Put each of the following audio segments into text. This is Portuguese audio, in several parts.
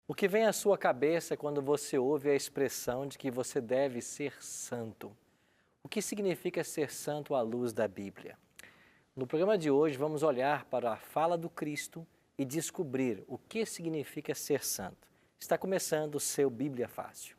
O que vem à sua cabeça quando você ouve a expressão de que você deve ser santo? O que significa ser santo à luz da Bíblia? No programa de hoje vamos olhar para a fala do Cristo e descobrir o que significa ser santo. Está começando o seu Bíblia Fácil.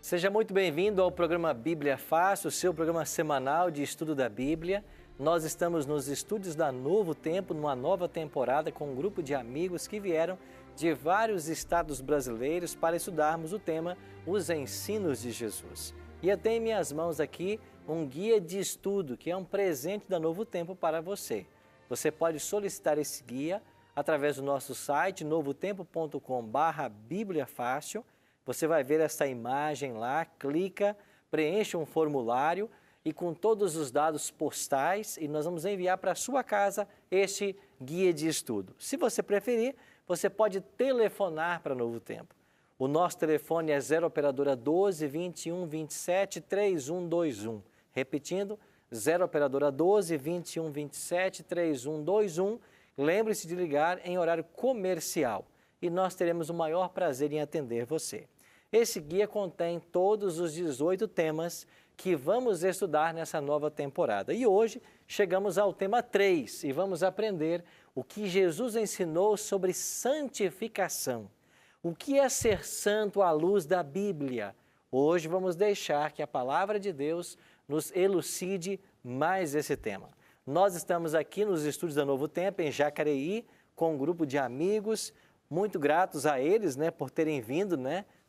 Seja muito bem-vindo ao programa Bíblia Fácil, o seu programa semanal de estudo da Bíblia. Nós estamos nos estúdios da Novo Tempo, numa nova temporada, com um grupo de amigos que vieram de vários estados brasileiros para estudarmos o tema Os Ensinos de Jesus. E eu tenho em minhas mãos aqui um guia de estudo, que é um presente da Novo Tempo para você. Você pode solicitar esse guia através do nosso site novotempo.com/bibliafácil. Você vai ver essa imagem lá, clica, preenche um formulário e com todos os dados postais e nós vamos enviar para a sua casa este guia de estudo. Se você preferir, você pode telefonar para Novo Tempo. O nosso telefone é 0 operadora 12 21 27 3121. Repetindo, 0 operadora 12 21 27 3121. Lembre-se de ligar em horário comercial e nós teremos o maior prazer em atender você. Esse guia contém todos os 18 temas que vamos estudar nessa nova temporada. E hoje chegamos ao tema 3 e vamos aprender o que Jesus ensinou sobre santificação. O que é ser santo à luz da Bíblia? Hoje vamos deixar que a palavra de Deus nos elucide mais esse tema. Nós estamos aqui nos estúdios da Novo Tempo, em Jacareí, com um grupo de amigos, muito gratos a eles, por terem vindo,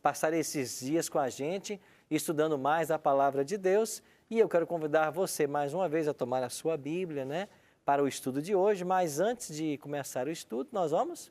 passar esses dias com a gente, estudando mais a palavra de Deus. E eu quero convidar você mais uma vez a tomar a sua Bíblia, para o estudo de hoje. Mas antes de começar o estudo, nós vamos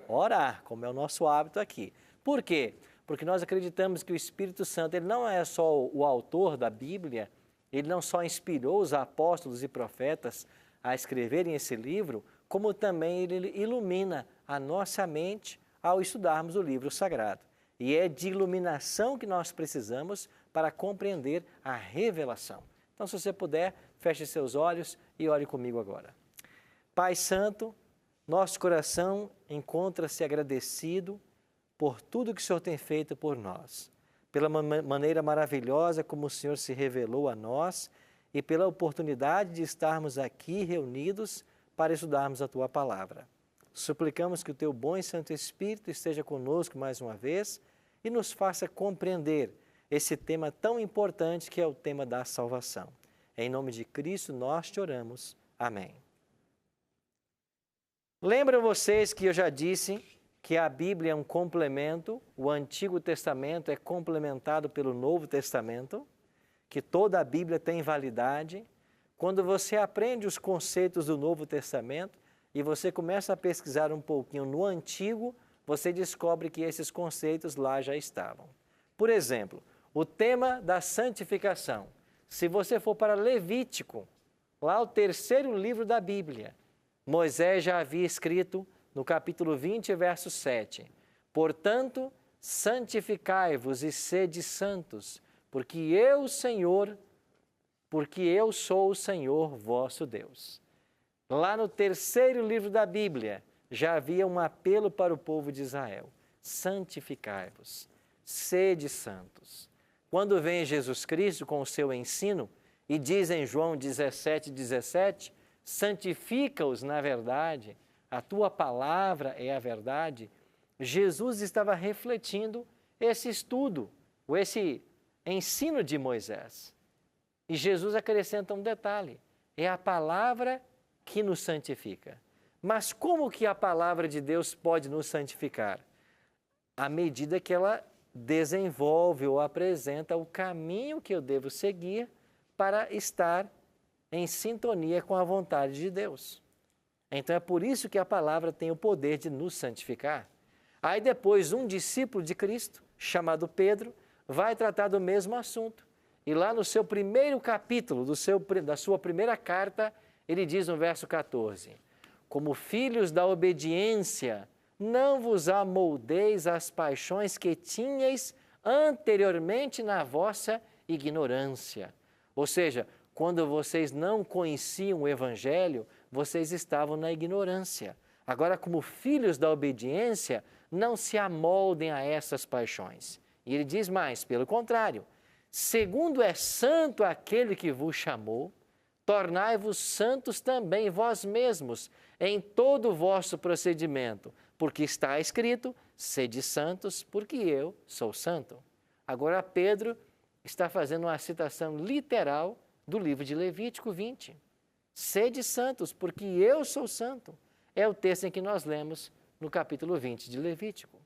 orar, como é o nosso hábito aqui. Por quê? Porque nós acreditamos que o Espírito Santo, ele não é só o autor da Bíblia, ele não só inspirou os apóstolos e profetas a escreverem esse livro, como também ele ilumina a nossa mente ao estudarmos o livro sagrado. E é de iluminação que nós precisamos para compreender a revelação. Então, se você puder, feche seus olhos e ore comigo agora. Pai Santo, nosso coração encontra-se agradecido por tudo que o Senhor tem feito por nós, pela maneira maravilhosa como o Senhor se revelou a nós e pela oportunidade de estarmos aqui reunidos para estudarmos a Tua Palavra. Suplicamos que o Teu bom e Santo Espírito esteja conosco mais uma vez e nos faça compreender esse tema tão importante que é o tema da salvação. Em nome de Cristo nós te oramos. Amém. Lembram vocês que eu já disse que a Bíblia é um complemento, o Antigo Testamento é complementado pelo Novo Testamento, que toda a Bíblia tem validade. Quando você aprende os conceitos do Novo Testamento e você começa a pesquisar um pouquinho no Antigo, você descobre que esses conceitos lá já estavam. Por exemplo, o tema da santificação. Se você for para Levítico, lá o terceiro livro da Bíblia, Moisés já havia escrito no capítulo 20, verso 7. Portanto, santificai-vos e sede santos, porque eu sou o Senhor vosso Deus. Lá no terceiro livro da Bíblia, já havia um apelo para o povo de Israel. Santificai-vos, sede santos. Quando vem Jesus Cristo com o seu ensino, e diz em João 17:17, santifica-os na verdade, a tua palavra é a verdade. Jesus estava refletindo esse estudo, esse ensino de Moisés. E Jesus acrescenta um detalhe, é a palavra que nos santifica. Mas como que a palavra de Deus pode nos santificar? À medida que ela desenvolve ou apresenta o caminho que eu devo seguir para estar em sintonia com a vontade de Deus. Então é por isso que a palavra tem o poder de nos santificar. Aí depois um discípulo de Cristo, chamado Pedro, vai tratar do mesmo assunto. E lá no seu primeiro capítulo, da sua primeira carta, ele diz no verso 14, como filhos da obediência, não vos amoldeis às paixões que tinhais anteriormente na vossa ignorância. Ou seja, quando vocês não conheciam o Evangelho, vocês estavam na ignorância. Agora, como filhos da obediência, não se amoldem a essas paixões. E ele diz mais, pelo contrário, segundo é santo aquele que vos chamou, tornai-vos santos também vós mesmos, em todo o vosso procedimento, porque está escrito, sede santos, porque eu sou santo. Agora Pedro está fazendo uma citação literal do livro de Levítico 20. Sede santos, porque eu sou santo. É o texto em que nós lemos no capítulo 20 de Levítico.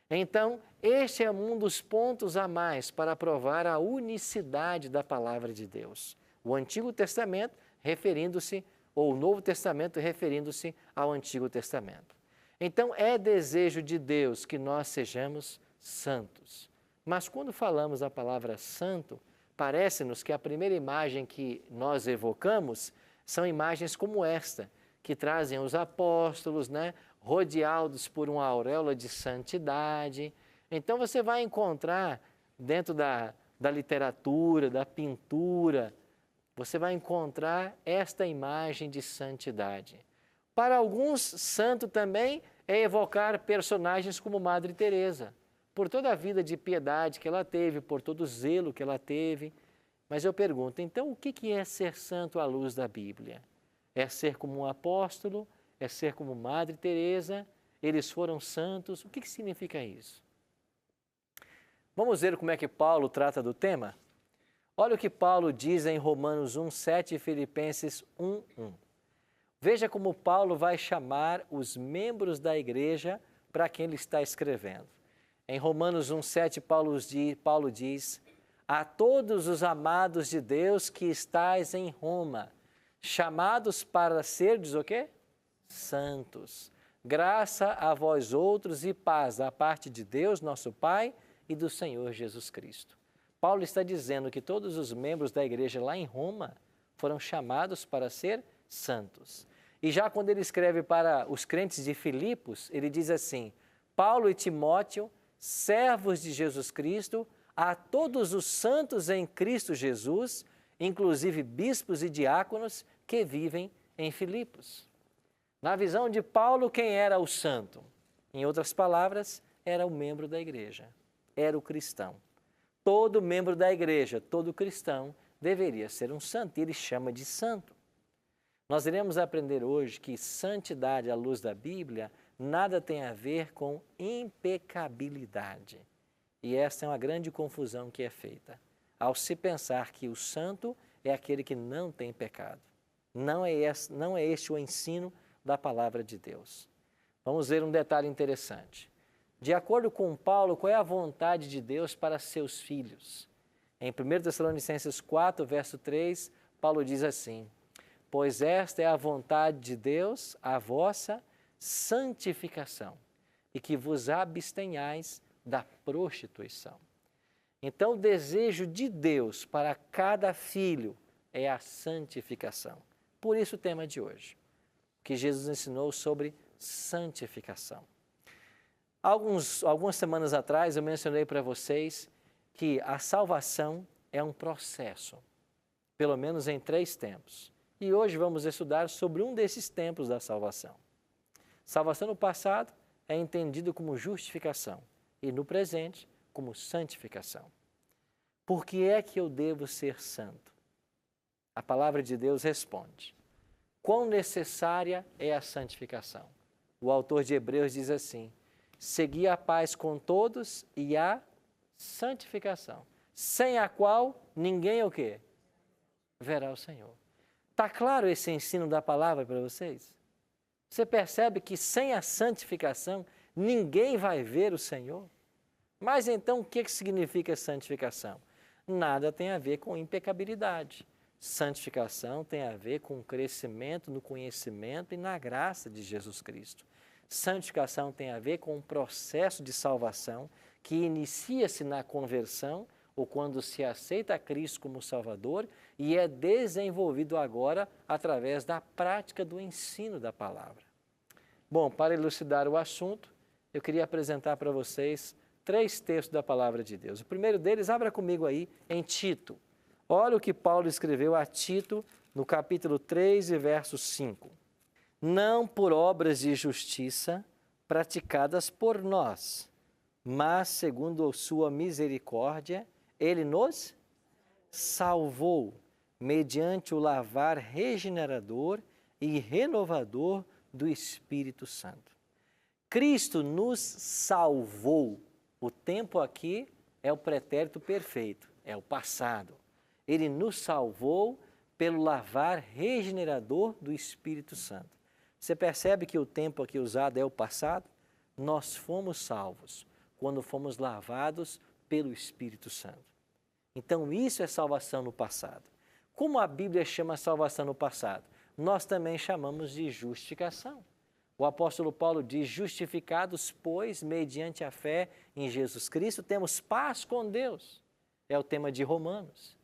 Então, este é um dos pontos a mais para provar a unicidade da palavra de Deus. O Antigo Testamento referindo-se, ou o Novo Testamento referindo-se ao Antigo Testamento. Então, é desejo de Deus que nós sejamos santos. Mas quando falamos a palavra santo, parece-nos que a primeira imagem que nós evocamos são imagens como esta, que trazem os apóstolos, rodeados por uma auréola de santidade. Então você vai encontrar dentro da literatura, da pintura, você vai encontrar esta imagem de santidade. Para alguns, santo também é evocar personagens como Madre Teresa, por toda a vida de piedade que ela teve, por todo o zelo que ela teve. Mas eu pergunto, então o que é ser santo à luz da Bíblia? É ser como um apóstolo? É ser como Madre Teresa? Eles foram santos? O que significa isso? Vamos ver como é que Paulo trata do tema? Olha o que Paulo diz em Romanos 1:7 e Filipenses 1:1. Veja como Paulo vai chamar os membros da igreja para quem ele está escrevendo. Em Romanos 1:7, Paulo diz, a todos os amados de Deus que estais em Roma, chamados para serdes o quê? Santos. Graça a vós outros e paz da parte de Deus, nosso Pai, e do Senhor Jesus Cristo. Paulo está dizendo que todos os membros da igreja lá em Roma foram chamados para ser santos. E já quando ele escreve para os crentes de Filipos, ele diz assim, Paulo e Timóteo, servos de Jesus Cristo, a todos os santos em Cristo Jesus, inclusive bispos e diáconos que vivem em Filipos. Na visão de Paulo, quem era o santo? Em outras palavras, era o membro da igreja, era o cristão. Todo membro da igreja, todo cristão, deveria ser um santo, e ele chama de santo. Nós iremos aprender hoje que santidade à luz da Bíblia nada tem a ver com impecabilidade. E esta é uma grande confusão que é feita, ao se pensar que o santo é aquele que não tem pecado. Não é este o ensino da palavra de Deus. Vamos ver um detalhe interessante. De acordo com Paulo, qual é a vontade de Deus para seus filhos? Em 1 Tessalonicenses 4, verso 3, Paulo diz assim, pois esta é a vontade de Deus, a vossa santificação, e que vos abstenhais da prostituição. Então, o desejo de Deus para cada filho é a santificação. Por isso o tema de hoje, que Jesus ensinou sobre santificação. Algumas semanas atrás eu mencionei para vocês que a salvação é um processo, pelo menos em 3 tempos. E hoje vamos estudar sobre um desses tempos da salvação. Salvação no passado é entendido como justificação e no presente como santificação. Por que é que eu devo ser santo? A palavra de Deus responde. Quão necessária é a santificação? O autor de Hebreus diz assim, segui a paz com todos e a santificação, sem a qual ninguém o quê? Verá o Senhor. Está claro esse ensino da palavra para vocês? Você percebe que sem a santificação ninguém vai ver o Senhor? Mas então o que significa santificação? Nada tem a ver com impecabilidade. Santificação tem a ver com crescimento no conhecimento e na graça de Jesus Cristo. Santificação tem a ver com um processo de salvação que inicia-se na conversão ou quando se aceita a Cristo como Salvador e é desenvolvido agora através da prática do ensino da palavra. Bom, para elucidar o assunto, eu queria apresentar para vocês 3 textos da palavra de Deus. O primeiro deles, abra comigo aí em Tito. Olha o que Paulo escreveu a Tito no capítulo 3 e verso 5. Não por obras de justiça praticadas por nós, mas segundo a sua misericórdia, ele nos salvou, mediante o lavar regenerador e renovador do Espírito Santo. Cristo nos salvou. O tempo aqui é o pretérito perfeito, é o passado. Ele nos salvou pelo lavar regenerador do Espírito Santo. Você percebe que o tempo aqui usado é o passado? Nós fomos salvos quando fomos lavados pelo Espírito Santo. Então, isso é salvação no passado. Como a Bíblia chama salvação no passado? Nós também chamamos de justificação. O apóstolo Paulo diz, justificados, pois, mediante a fé em Jesus Cristo, temos paz com Deus. É o tema de Romanos.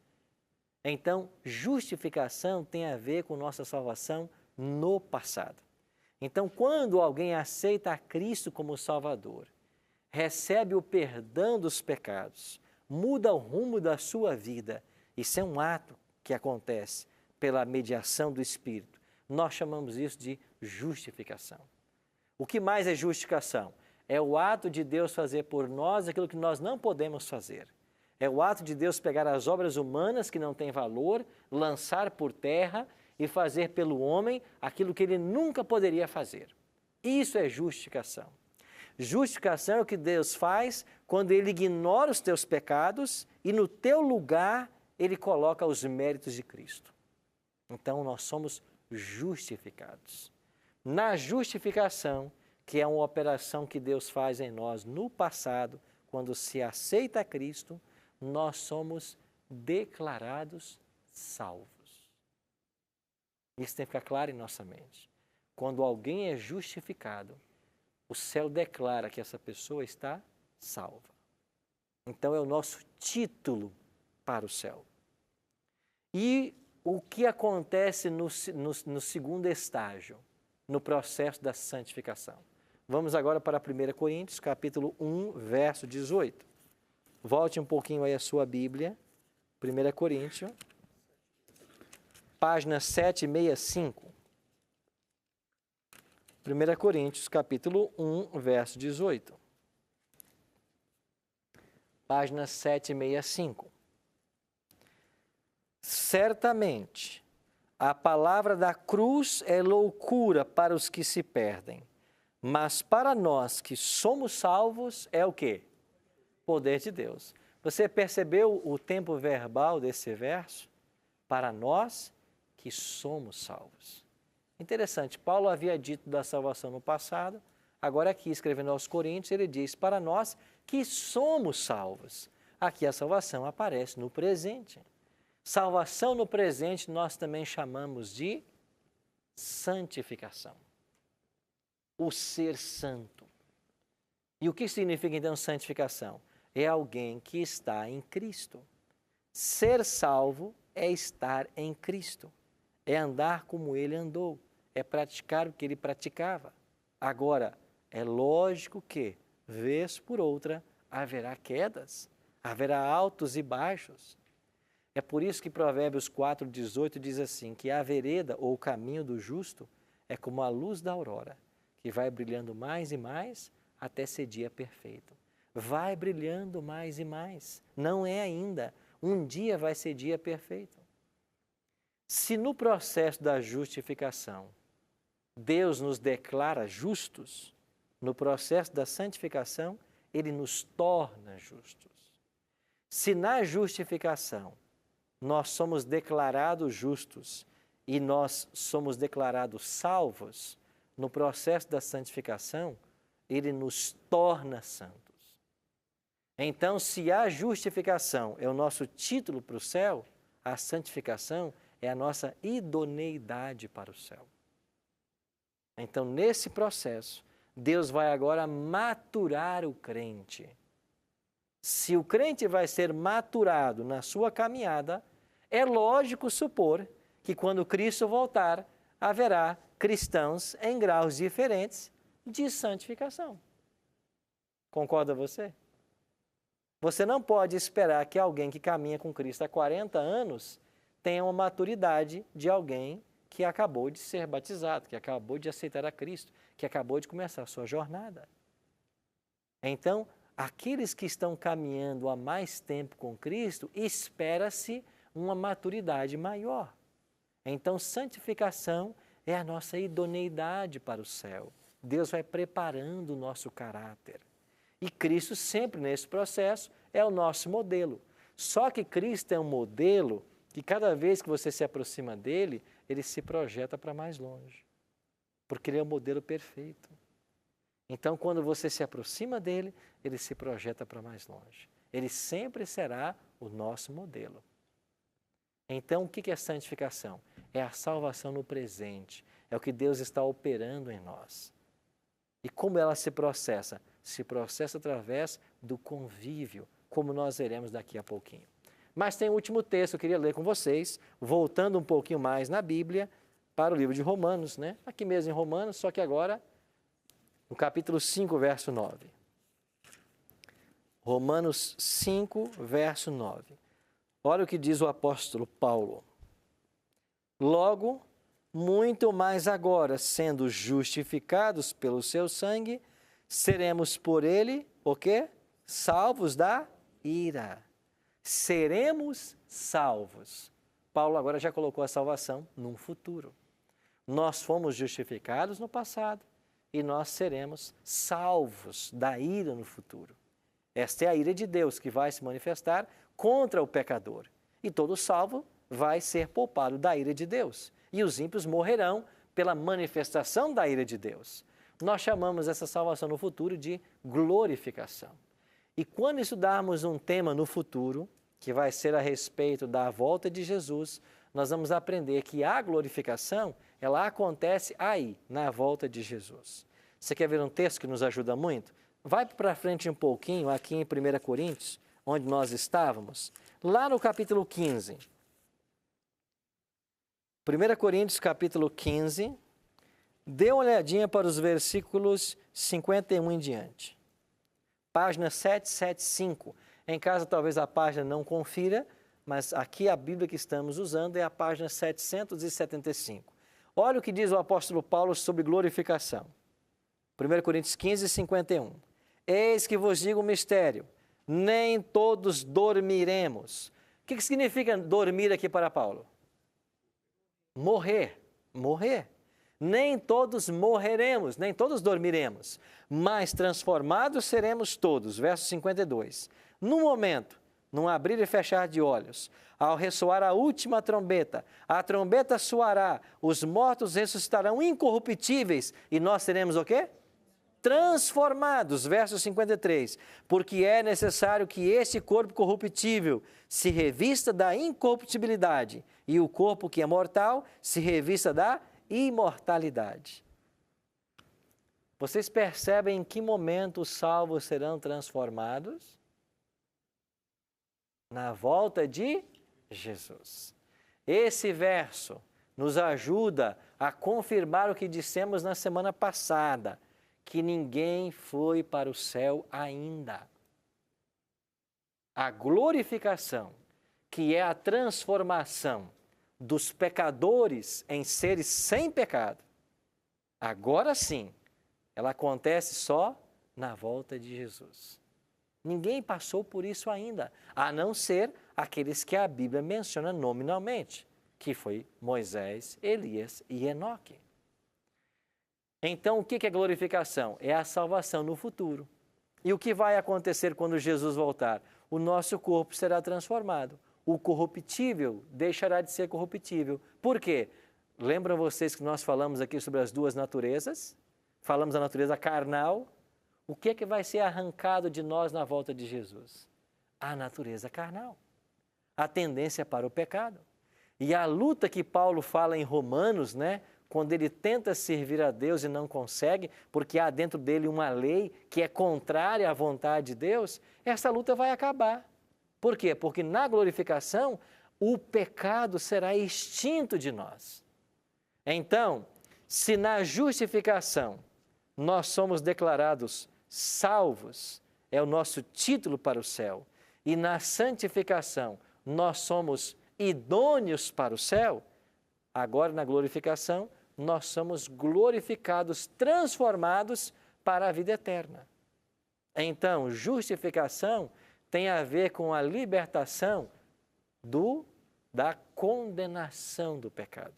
Então, justificação tem a ver com nossa salvação no passado. Então, quando alguém aceita a Cristo como Salvador, recebe o perdão dos pecados, muda o rumo da sua vida, isso é um ato que acontece pela mediação do Espírito. Nós chamamos isso de justificação. O que mais é justificação? É o ato de Deus fazer por nós aquilo que nós não podemos fazer. É o ato de Deus pegar as obras humanas que não têm valor, lançar por terra e fazer pelo homem aquilo que ele nunca poderia fazer. Isso é justificação. Justificação é o que Deus faz quando Ele ignora os teus pecados e no teu lugar Ele coloca os méritos de Cristo. Então nós somos justificados. Na justificação, que é uma operação que Deus faz em nós no passado, quando se aceita a Cristo, nós somos declarados salvos. Isso tem que ficar claro em nossa mente. Quando alguém é justificado, o céu declara que essa pessoa está salva. Então é o nosso título para o céu. E o que acontece no segundo estágio, no processo da santificação? Vamos agora para 1 Coríntios, capítulo 1, verso 18. Volte um pouquinho aí a sua Bíblia, 1 Coríntios, página 765. 1 Coríntios, capítulo 1, verso 18. Página 765. Certamente, a palavra da cruz é loucura para os que se perdem, mas para nós que somos salvos é o quê? Poder de Deus. Você percebeu o tempo verbal desse verso? Para nós que somos salvos. Interessante, Paulo havia dito da salvação no passado, agora aqui escrevendo aos Coríntios, ele diz para nós que somos salvos. Aqui a salvação aparece no presente. Salvação no presente nós também chamamos de santificação. O ser santo. E o que significa então santificação? É alguém que está em Cristo. Ser salvo é estar em Cristo. É andar como ele andou. É praticar o que ele praticava. Agora, é lógico que, vez por outra, haverá quedas, haverá altos e baixos. É por isso que Provérbios 4,18 diz assim, que a vereda ou o caminho do justo é como a luz da aurora, que vai brilhando mais e mais até ser dia perfeito. Vai brilhando mais e mais. Não é ainda. Um dia vai ser dia perfeito. Se no processo da justificação Deus nos declara justos, no processo da santificação, Ele nos torna justos. Se na justificação nós somos declarados justos e nós somos declarados salvos, no processo da santificação, Ele nos torna santos. Então, se a justificação é o nosso título para o céu, a santificação é a nossa idoneidade para o céu. Então, nesse processo, Deus vai agora maturar o crente. Se o crente vai ser maturado na sua caminhada, é lógico supor que quando Cristo voltar, haverá cristãos em graus diferentes de santificação. Concorda você? Você não pode esperar que alguém que caminha com Cristo há 40 anos tenha uma maturidade de alguém que acabou de ser batizado, que acabou de aceitar a Cristo, que acabou de começar a sua jornada. Então, aqueles que estão caminhando há mais tempo com Cristo, espera-se uma maturidade maior. Então, santificação é a nossa idoneidade para o céu. Deus vai preparando o nosso caráter. E Cristo sempre nesse processo é o nosso modelo. Só que Cristo é um modelo que cada vez que você se aproxima dele, ele se projeta para mais longe. Porque ele é o modelo perfeito. Então, quando você se aproxima dele, ele se projeta para mais longe. Ele sempre será o nosso modelo. Então, o que é santificação? É a salvação no presente. É o que Deus está operando em nós. E como ela se processa? Se processa através do convívio, como nós veremos daqui a pouquinho. Mas tem um último texto que eu queria ler com vocês, voltando um pouquinho mais na Bíblia, para o livro de Romanos, né? Aqui mesmo em Romanos, só que agora no capítulo 5, verso 9. Romanos 5, verso 9. Olha o que diz o apóstolo Paulo. Logo, muito mais agora, sendo justificados pelo seu sangue, seremos por ele, o quê? Salvos da ira. Seremos salvos. Paulo agora já colocou a salvação num futuro. Nós fomos justificados no passado e nós seremos salvos da ira no futuro. Esta é a ira de Deus que vai se manifestar contra o pecador. E todo salvo vai ser poupado da ira de Deus. E os ímpios morrerão pela manifestação da ira de Deus. Nós chamamos essa salvação no futuro de glorificação. E quando estudarmos um tema no futuro, que vai ser a respeito da volta de Jesus, nós vamos aprender que a glorificação, ela acontece aí, na volta de Jesus. Você quer ver um texto que nos ajuda muito? Vai para frente um pouquinho, aqui em 1 Coríntios, onde nós estávamos, lá no capítulo 15. 1 Coríntios, capítulo 15, dê uma olhadinha para os versículos 51 em diante. Página 775. Em casa, talvez a página não confira, mas aqui a Bíblia que estamos usando é a página 775. Olha o que diz o apóstolo Paulo sobre glorificação. 1 Coríntios 15, 51. Eis que vos digo um mistério, nem todos dormiremos. O que significa dormir aqui para Paulo? Morrer, morrer. Nem todos morreremos, nem todos dormiremos, mas transformados seremos todos. Verso 52. No momento, num abrir e fechar de olhos, ao ressoar a última trombeta, a trombeta soará, os mortos ressuscitarão incorruptíveis e nós seremos o quê? Transformados. Verso 53. Porque é necessário que esse corpo corruptível se revista da incorruptibilidade e o corpo que é mortal se revista da imortalidade. Vocês percebem em que momento os salvos serão transformados? Na volta de Jesus. Esse verso nos ajuda a confirmar o que dissemos na semana passada, que ninguém foi para o céu ainda. A glorificação, que é a transformação dos pecadores em seres sem pecado, agora sim, ela acontece só na volta de Jesus. Ninguém passou por isso ainda, a não ser aqueles que a Bíblia menciona nominalmente, que foi Moisés, Elias e Enoque. Então, o que é glorificação? É a salvação no futuro. E o que vai acontecer quando Jesus voltar? O nosso corpo será transformado. O corruptível deixará de ser corruptível. Por quê? Lembram vocês que nós falamos aqui sobre as duas naturezas? Falamos da natureza carnal. O que é que vai ser arrancado de nós na volta de Jesus? A natureza carnal. A tendência para o pecado. E a luta que Paulo fala em Romanos, né, quando ele tenta servir a Deus e não consegue, porque há dentro dele uma lei que é contrária à vontade de Deus, essa luta vai acabar. Por quê? Porque na glorificação, o pecado será extinto de nós. Então, se na justificação nós somos declarados salvos, é o nosso título para o céu, e na santificação nós somos idôneos para o céu, agora na glorificação nós somos glorificados, transformados para a vida eterna. Então, justificação tem a ver com a libertação da condenação do pecado.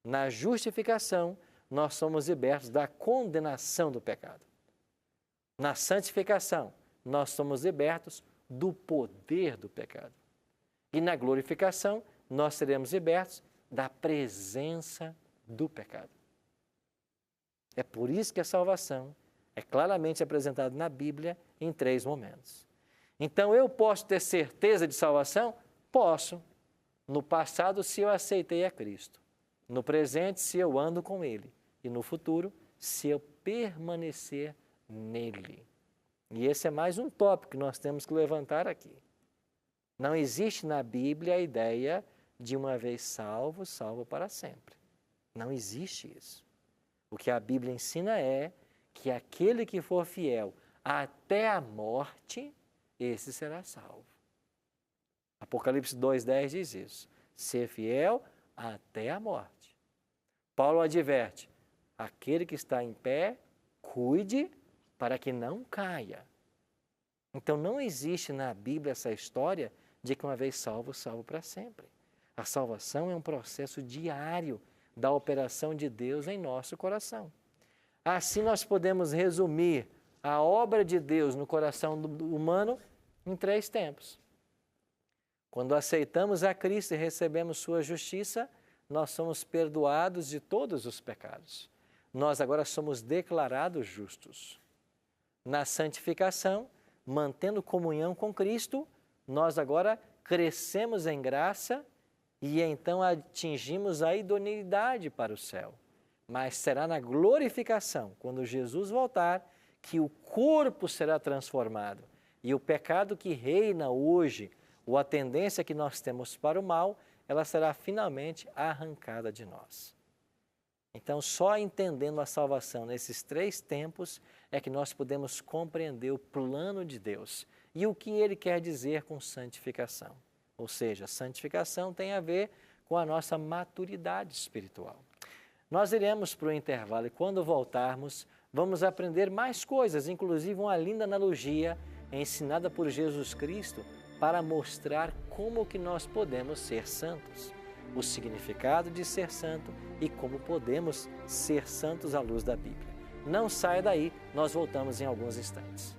Na justificação, nós somos libertos da condenação do pecado. Na santificação, nós somos libertos do poder do pecado. E na glorificação, nós seremos libertos da presença do pecado. É por isso que a salvação é claramente apresentada na Bíblia em 3 momentos. Então, eu posso ter certeza de salvação? Posso. No passado, se eu aceitei a Cristo. No presente, se eu ando com Ele. E no futuro, se eu permanecer nele. E esse é mais um tópico que nós temos que levantar aqui. Não existe na Bíblia a ideia de uma vez salvo, salvo para sempre. Não existe isso. O que a Bíblia ensina é que aquele que for fiel até a morte, esse será salvo. Apocalipse 2,10 diz isso. Ser fiel até a morte. Paulo adverte, aquele que está em pé, cuide para que não caia. Então não existe na Bíblia essa história de que uma vez salvo, salvo para sempre. A salvação é um processo diário da operação de Deus em nosso coração. Assim nós podemos resumir a obra de Deus no coração do humano em 3 tempos. Quando aceitamos a Cristo e recebemos sua justiça, nós somos perdoados de todos os pecados. Nós agora somos declarados justos. Na santificação, mantendo comunhão com Cristo, nós agora crescemos em graça e então atingimos a idoneidade para o céu. Mas será na glorificação, quando Jesus voltar, que o corpo será transformado. E o pecado que reina hoje, ou a tendência que nós temos para o mal, ela será finalmente arrancada de nós. Então, só entendendo a salvação nesses 3 tempos é que nós podemos compreender o plano de Deus e o que Ele quer dizer com santificação. Ou seja, santificação tem a ver com a nossa maturidade espiritual. Nós iremos para o intervalo e quando voltarmos, vamos aprender mais coisas, inclusive uma linda analogia ensinada por Jesus Cristo para mostrar como que nós podemos ser santos, o significado de ser santo e como podemos ser santos à luz da Bíblia. Não saia daí, nós voltamos em alguns instantes.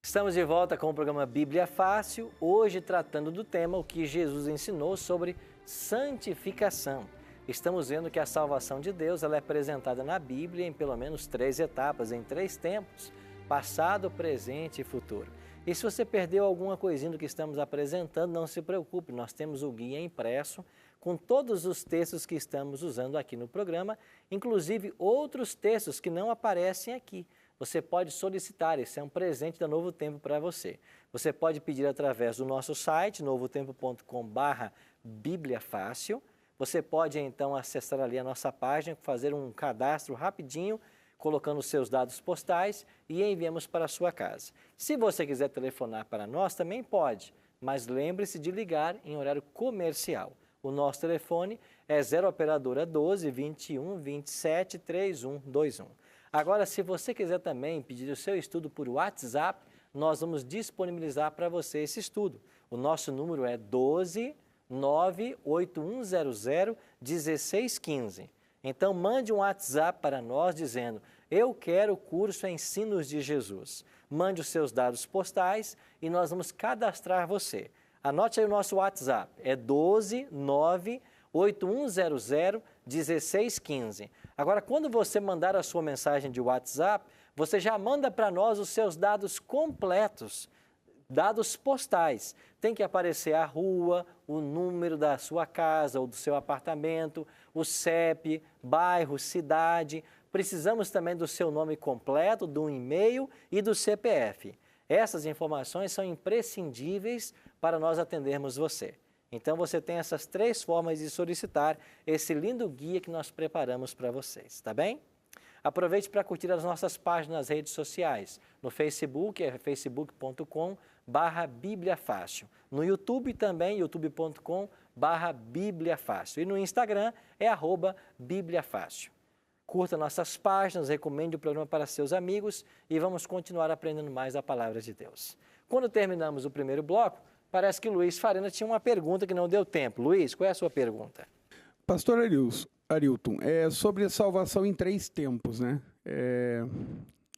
Estamos de volta com o programa Bíblia Fácil, hoje tratando do tema o que Jesus ensinou sobre santificação. Estamos vendo que a salvação de Deus ela é apresentada na Bíblia em pelo menos 3 etapas, em 3 tempos, passado, presente e futuro. E se você perdeu alguma coisinha do que estamos apresentando, não se preocupe, nós temos o guia impresso com todos os textos que estamos usando aqui no programa, inclusive outros textos que não aparecem aqui. Você pode solicitar, esse é um presente da Novo Tempo para você. Você pode pedir através do nosso site, novotempo.com/Bíblia Fácil. Você pode então acessar ali a nossa página, fazer um cadastro rapidinho, colocando os seus dados postais e enviamos para a sua casa. Se você quiser telefonar para nós, também pode, mas lembre-se de ligar em horário comercial. O nosso telefone é 0 operadora 12 21 27 3121. Agora, se você quiser também pedir o seu estudo por WhatsApp, nós vamos disponibilizar para você esse estudo. O nosso número é 12-98100-1615. Então, mande um WhatsApp para nós dizendo, eu quero o curso Ensinos de Jesus. Mande os seus dados postais e nós vamos cadastrar você. Anote aí o nosso WhatsApp, é 12-98100-1615. Agora, quando você mandar a sua mensagem de WhatsApp, você já manda para nós os seus dados completos, dados postais. Tem que aparecer a rua, o número da sua casa ou do seu apartamento, o CEP, bairro, cidade. Precisamos também do seu nome completo, do e-mail e do CPF. Essas informações são imprescindíveis para nós atendermos você. Então, você tem essas 3 formas de solicitar esse lindo guia que nós preparamos para vocês, tá bem? Aproveite para curtir as nossas páginas nas redes sociais. No Facebook é facebook.com/bibliafácil. No YouTube também, youtube.com/bibliafácil. E no Instagram é @bibliafácil. Curta nossas páginas, recomende o programa para seus amigos e vamos continuar aprendendo mais a palavra de Deus. Quando terminamos o primeiro bloco, parece que Luiz Farena tinha uma pergunta que não deu tempo. Luiz, qual é a sua pergunta? Pastor Arilton, é sobre a salvação em 3 tempos, né?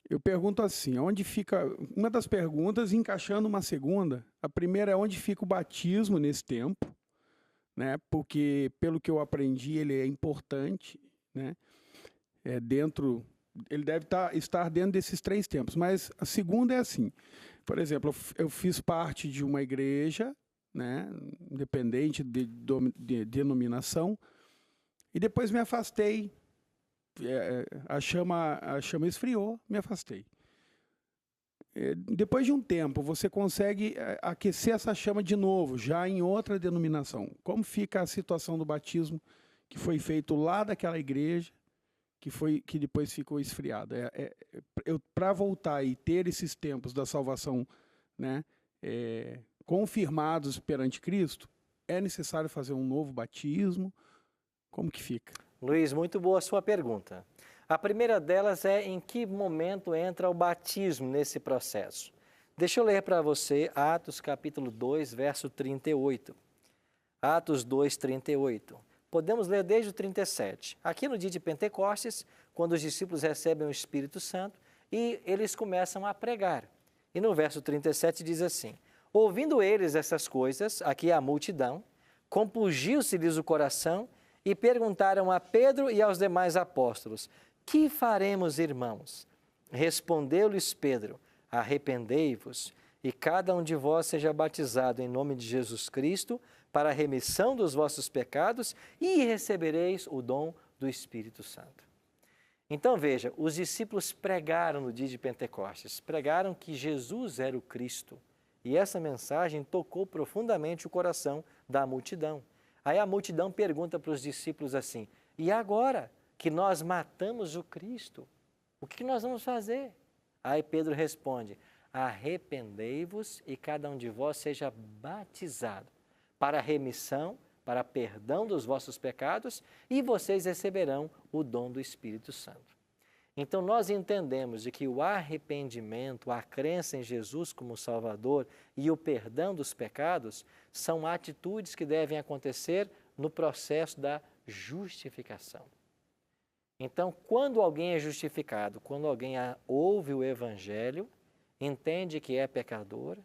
Eu pergunto assim, onde fica... Uma das perguntas, encaixando uma segunda, a primeira é onde fica o batismo nesse tempo, né? Porque, pelo que eu aprendi, ele é importante, né? Ele deve estar dentro desses 3 tempos. Mas a segunda é assim, por exemplo, eu fiz parte de uma igreja, né? Independente de denominação, e depois me afastei, a chama esfriou, me afastei. Depois de um tempo, você consegue aquecer essa chama de novo, já em outra denominação. Como fica a situação do batismo que foi feito lá daquela igreja, que depois ficou esfriado? Para voltar e ter esses tempos da salvação, né, confirmados perante Cristo, é necessário fazer um novo batismo? Como que fica? Luiz, muito boa a sua pergunta. A primeira delas é em que momento entra o batismo nesse processo. Deixa eu ler para você Atos capítulo 2, verso 38. Atos 2, 38. Podemos ler desde o 37. Aqui no dia de Pentecostes, quando os discípulos recebem o Espírito Santo e eles começam a pregar. E no verso 37 diz assim: ouvindo eles essas coisas, aqui a multidão, compungiu-se-lhes o coração e perguntaram a Pedro e aos demais apóstolos: que faremos, irmãos? Respondeu-lhes Pedro: arrependei-vos e cada um de vós seja batizado em nome de Jesus Cristo para a remissão dos vossos pecados e recebereis o dom do Espírito Santo. Então veja, os discípulos pregaram no dia de Pentecostes, pregaram que Jesus era o Cristo e essa mensagem tocou profundamente o coração da multidão. Aí a multidão pergunta para os discípulos assim: e agora que nós matamos o Cristo, o que nós vamos fazer? Aí Pedro responde: arrependei-vos e cada um de vós seja batizado para a remissão, para perdão dos vossos pecados e vocês receberão o dom do Espírito Santo. Então nós entendemos de que o arrependimento, a crença em Jesus como Salvador e o perdão dos pecados são atitudes que devem acontecer no processo da justificação. Então, quando alguém é justificado, quando alguém ouve o Evangelho, entende que é pecador,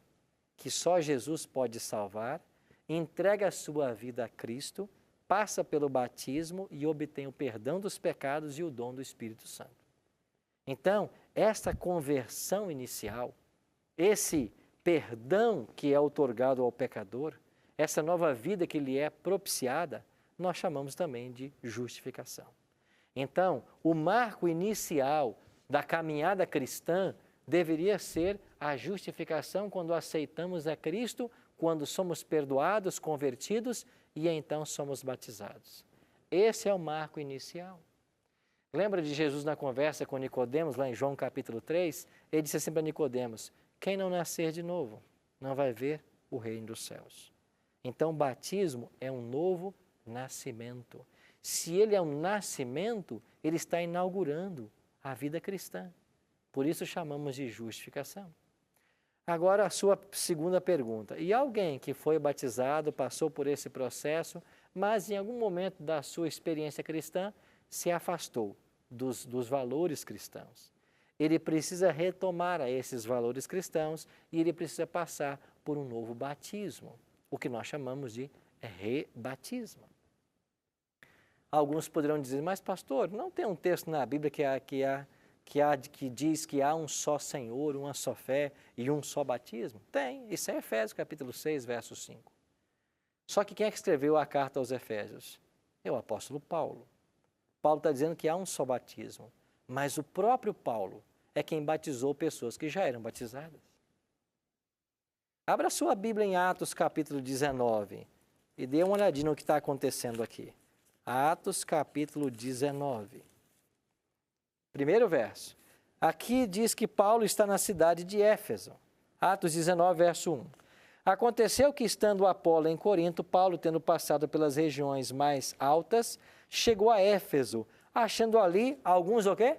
que só Jesus pode salvar, entrega a sua vida a Cristo, passa pelo batismo e obtém o perdão dos pecados e o dom do Espírito Santo. Então, essa conversão inicial, esse perdão que é outorgado ao pecador, essa nova vida que lhe é propiciada, nós chamamos também de justificação. Então, o marco inicial da caminhada cristã deveria ser a justificação quando aceitamos a Cristo, quando somos perdoados, convertidos e então somos batizados. Esse é o marco inicial. Lembra de Jesus na conversa com Nicodemos, lá em João capítulo 3? Ele disse assim para Nicodemos: quem não nascer de novo não vai ver o reino dos céus. Então, o batismo é um novo nascimento. Se ele é um nascimento, ele está inaugurando a vida cristã. Por isso chamamos de justificação. Agora, a sua segunda pergunta. E alguém que foi batizado, passou por esse processo, mas em algum momento da sua experiência cristã, se afastou dos valores cristãos. Ele precisa retomar a esses valores cristãos e ele precisa passar por um novo batismo, o que nós chamamos de rebatismo. Alguns poderão dizer: mas pastor, não tem um texto na Bíblia que que diz que há um só Senhor, uma só fé e um só batismo? Tem, isso é Efésios capítulo 6, verso 5. Só que quem é que escreveu a carta aos Efésios? É o apóstolo Paulo. Paulo está dizendo que há um só batismo, mas o próprio Paulo é quem batizou pessoas que já eram batizadas. Abra sua Bíblia em Atos capítulo 19 e dê uma olhadinha no que está acontecendo aqui. Atos capítulo 19. Primeiro verso. Aqui diz que Paulo está na cidade de Éfeso. Atos 19, verso 1. Aconteceu que, estando Apolo em Corinto, Paulo, tendo passado pelas regiões mais altas, chegou a Éfeso, achando ali alguns o quê?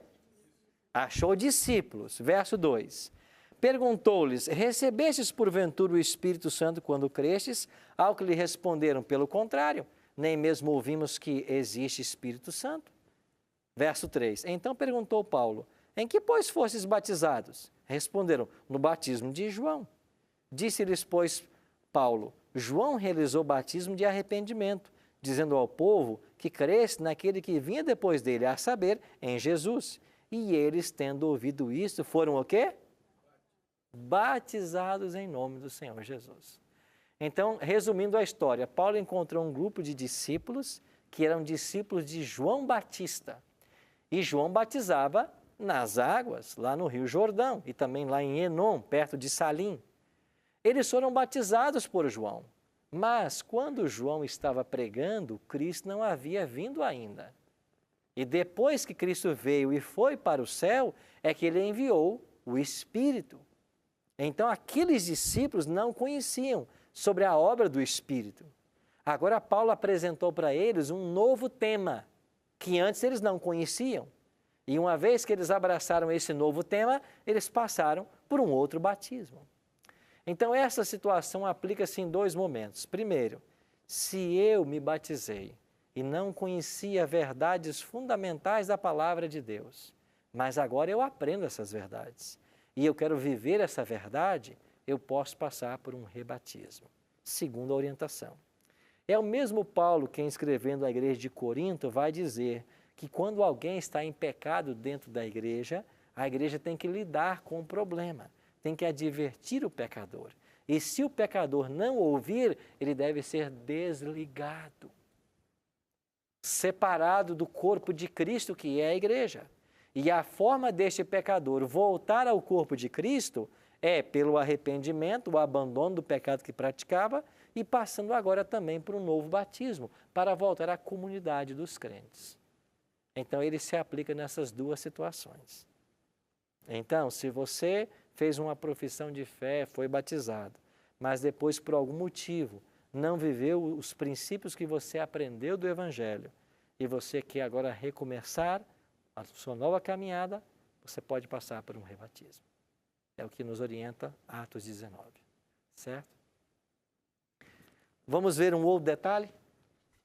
Achou discípulos. Verso 2. Perguntou-lhes, recebestes porventura o Espírito Santo quando crestes? Ao que lhe responderam, pelo contrário, nem mesmo ouvimos que existe Espírito Santo. Verso 3. Então perguntou Paulo, em que, pois, fostes batizados? Responderam, no batismo de João. Disse-lhes, pois, Paulo, João realizou batismo de arrependimento, dizendo ao povo que cresce naquele que vinha depois dele, a saber, em Jesus. E eles, tendo ouvido isto, foram o quê? Batizados em nome do Senhor Jesus. Então, resumindo a história, Paulo encontrou um grupo de discípulos que eram discípulos de João Batista. E João batizava nas águas, lá no Rio Jordão, e também lá em Enom, perto de Salim. Eles foram batizados por João, mas quando João estava pregando, Cristo não havia vindo ainda. E depois que Cristo veio e foi para o céu, é que ele enviou o Espírito. Então, aqueles discípulos não conheciam sobre a obra do Espírito. Agora, Paulo apresentou para eles um novo tema, que antes eles não conheciam. E uma vez que eles abraçaram esse novo tema, eles passaram por um outro batismo. Então, essa situação aplica-se em dois momentos. Primeiro, se eu me batizei e não conhecia verdades fundamentais da palavra de Deus, mas agora eu aprendo essas verdades e eu quero viver essa verdade, eu posso passar por um rebatismo. Segunda orientação. É o mesmo Paulo quem, escrevendo à igreja de Corinto, vai dizer que quando alguém está em pecado dentro da igreja, a igreja tem que lidar com o problema, tem que advertir o pecador. E se o pecador não ouvir, ele deve ser desligado, separado do corpo de Cristo, que é a igreja. E a forma deste pecador voltar ao corpo de Cristo é pelo arrependimento, o abandono do pecado que praticava e passando agora também por um novo batismo, para voltar à comunidade dos crentes. Então, ele se aplica nessas duas situações. Então, se você fez uma profissão de fé, foi batizado, mas depois, por algum motivo, não viveu os princípios que você aprendeu do Evangelho e você quer agora recomeçar a sua nova caminhada, você pode passar por um rebatismo. É o que nos orienta Atos 19, certo? Vamos ver um outro detalhe?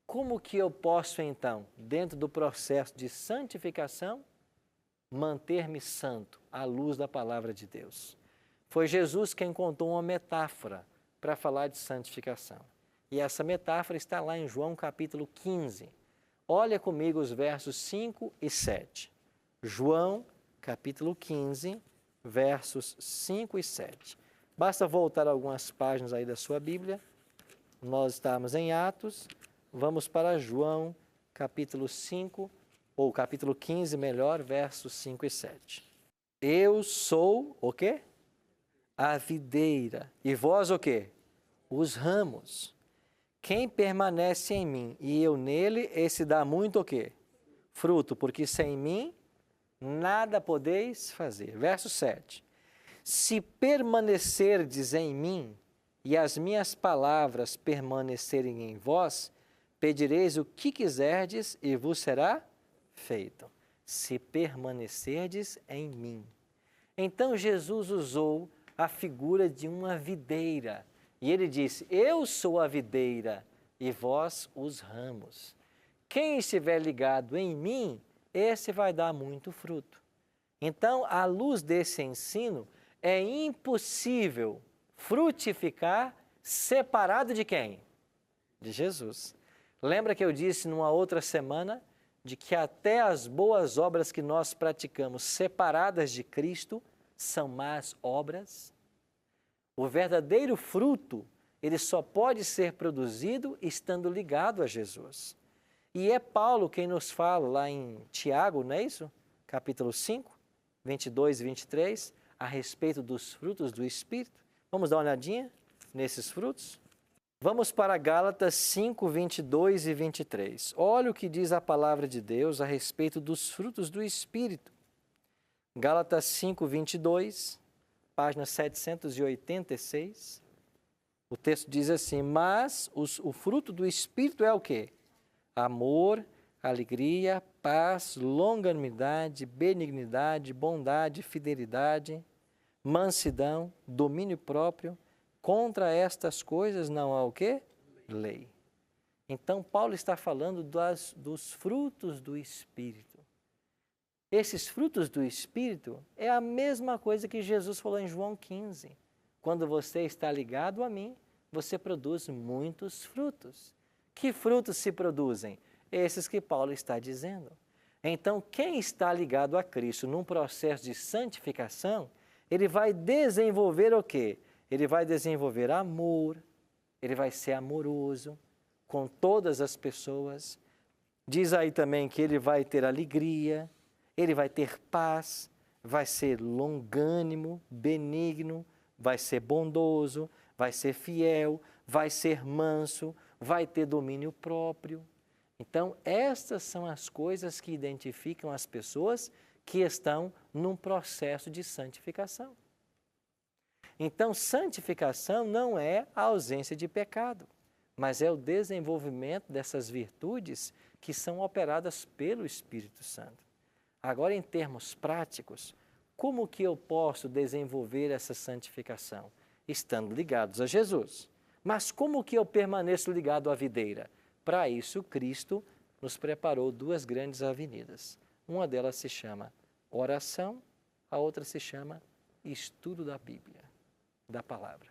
Como que eu posso, então, dentro do processo de santificação, manter-me santo à luz da palavra de Deus? Foi Jesus quem contou uma metáfora para falar de santificação. E essa metáfora está lá em João capítulo 15. Olha comigo os versos 5 e 7. João capítulo 15, versos 5 e 7. Basta voltar algumas páginas aí da sua Bíblia. Nós estamos em Atos, vamos para João capítulo 5, ou capítulo 15, melhor, versos 5 e 7. Eu sou o quê? A videira. E vós o quê? Os ramos. Quem permanece em mim e eu nele, esse dá muito o quê? Fruto, porque sem mim nada podeis fazer. Verso 7. Se permanecerdes em mim e as minhas palavras permanecerem em vós, pedireis o que quiserdes e vos será feito. Se permanecerdes em mim. Então Jesus usou a figura de uma videira. E ele disse, eu sou a videira e vós os ramos. Quem estiver ligado em mim, esse vai dar muito fruto. Então, à luz desse ensino, é impossível frutificar separado de quem? De Jesus. Lembra que eu disse numa outra semana de que até as boas obras que nós praticamos separadas de Cristo são más obras? O verdadeiro fruto, ele só pode ser produzido estando ligado a Jesus. E é Paulo quem nos fala lá em Tiago, não é isso? Capítulo 5, 22 e 23, a respeito dos frutos do Espírito. Vamos dar uma olhadinha nesses frutos? Vamos para Gálatas 5, 22 e 23. Olha o que diz a palavra de Deus a respeito dos frutos do Espírito. Gálatas 5, 22, página 786. O texto diz assim: mas o fruto do Espírito é o quê? Amor, alegria, paz, longanimidade, benignidade, bondade, fidelidade, mansidão, domínio próprio. Contra estas coisas não há o quê? Lei. Então, Paulo está falando dos frutos do Espírito. Esses frutos do Espírito é a mesma coisa que Jesus falou em João 15. Quando você está ligado a mim, você produz muitos frutos. Que frutos se produzem? Esses que Paulo está dizendo. Então, quem está ligado a Cristo num processo de santificação, ele vai desenvolver o quê? Ele vai desenvolver amor, ele vai ser amoroso com todas as pessoas. Diz aí também que ele vai ter alegria, ele vai ter paz, vai ser longânimo, benigno, vai ser bondoso, vai ser fiel, vai ser manso, vai ter domínio próprio. Então, estas são as coisas que identificam as pessoas que estão num processo de santificação. Então, santificação não é a ausência de pecado, mas é o desenvolvimento dessas virtudes que são operadas pelo Espírito Santo. Agora, em termos práticos, como que eu posso desenvolver essa santificação? Estando ligados a Jesus. Mas como que eu permaneço ligado à videira? Para isso, Cristo nos preparou duas grandes avenidas. Uma delas se chama oração, a outra se chama estudo da Bíblia, da palavra.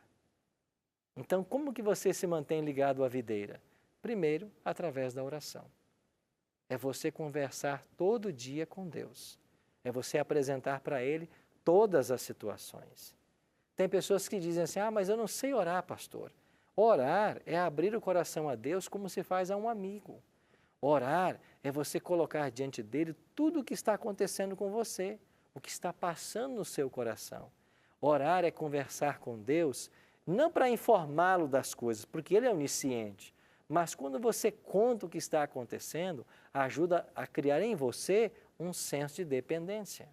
Então, como que você se mantém ligado à videira? Primeiro, através da oração. É você conversar todo dia com Deus. É você apresentar para Ele todas as situações. Tem pessoas que dizem assim: mas eu não sei orar, pastor. Orar é abrir o coração a Deus como se faz a um amigo. Orar é você colocar diante dele tudo o que está acontecendo com você, o que está passando no seu coração. Orar é conversar com Deus, não para informá-lo das coisas, porque Ele é onisciente, mas quando você conta o que está acontecendo, ajuda a criar em você um senso de dependência.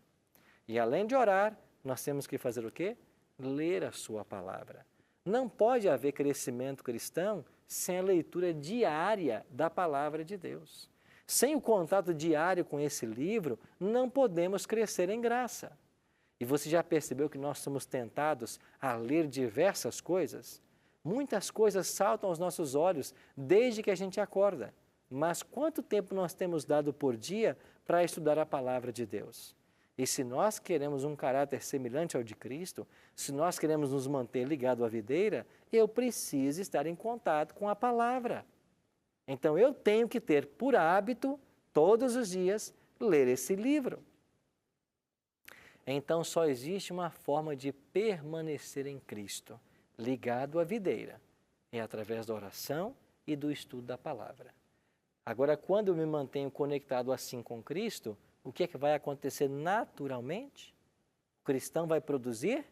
E além de orar, nós temos que fazer o quê? Ler a sua palavra. Não pode haver crescimento cristão sem a leitura diária da palavra de Deus. Sem o contato diário com esse livro, não podemos crescer em graça. E você já percebeu que nós somos tentados a ler diversas coisas? Muitas coisas saltam aos nossos olhos desde que a gente acorda. Mas quanto tempo nós temos dado por dia para estudar a palavra de Deus? E se nós queremos um caráter semelhante ao de Cristo, se nós queremos nos manter ligados à videira, eu preciso estar em contato com a palavra. Então eu tenho que ter por hábito, todos os dias, ler esse livro. Então só existe uma forma de permanecer em Cristo, ligado à videira. É através da oração e do estudo da palavra. Agora, quando eu me mantenho conectado assim com Cristo, o que é que vai acontecer naturalmente? O cristão vai produzir